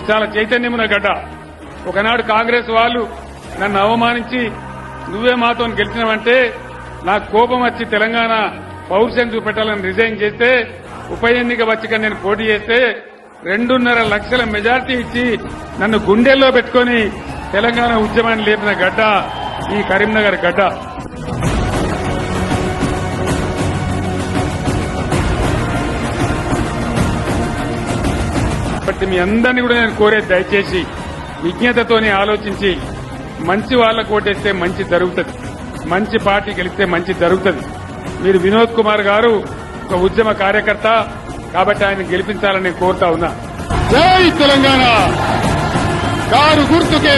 చాలా చైతన్యమున్న గడ్డ. ఒకనాడు కాంగ్రెస్ వాళ్ళు నన్ను అవమానించి నువ్వే మాతో గెలిచినవంటే నాకు కోపం వచ్చి తెలంగాణ పౌరుషం చూపెట్టాలని రిజైన్ చేస్తే ఉప ఎన్నిక వచ్చి నేను పోటీ చేస్తే 2.5 లక్షల మెజార్టీ ఇచ్చి నన్ను గుండెల్లో పెట్టుకుని తెలంగాణ ఉద్యమాన్ని లేపిన గడ్డ ఈ కరీంనగర్ గడ్డ. కాబట్టి మీ అందరినీ కూడా నేను కోరేది దయచేసి విజ్ఞతతోనే ఆలోచించి మంచి వాళ్ళకు ఓటేస్తే మంచి జరుగుతుంది, మంచి పార్టీ గెలిస్తే మంచి జరుగుతుంది. మీరు వినోద్ కుమార్ గారు ఒక ఉద్యమ కార్యకర్త కాబట్టి ఆయన గెలిపించాలని నేను కోరుతా ఉన్నా. జై తెలంగాణ, కారు గుర్తుకే